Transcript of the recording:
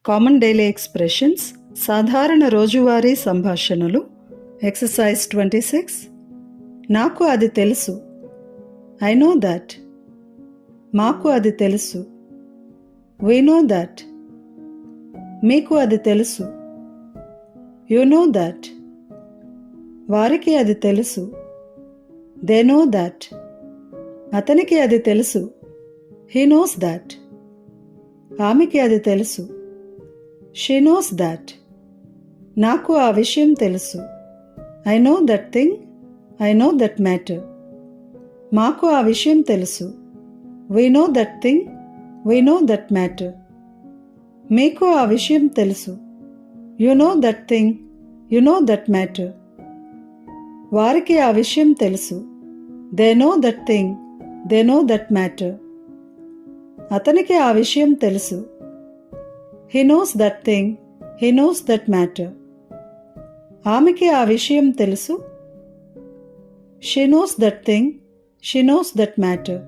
Common daily expressions, సాధారణ రోజువారీ సంభాషణలు. ఎక్సర్సైజ్ 26. నాకు అది తెలుసు. I know that. మాకు అది తెలుసు. We know that. మీకు అది తెలుసు. You know that. వారికి అది తెలుసు. They know that. అతనికి అది తెలుసు. He knows that. ఆమెకి అది తెలుసు. She knows that. నాకు ఆ విషయం తెలుసు. I know that thing. I know that matter. మాకు ఆ విషయం తెలుసు. We know that thing. We know that matter. మీకు ఆ విషయం తెలుసు. You know that thing. You know that matter. వారికి ఆ విషయం తెలుసు. They know that thing. They know that matter. అతనికి ఆ విషయం తెలుసు. He knows that thing. He knows that matter. ఆమెకి ఆ విషయం తెలుసు. She knows that thing. She knows that matter.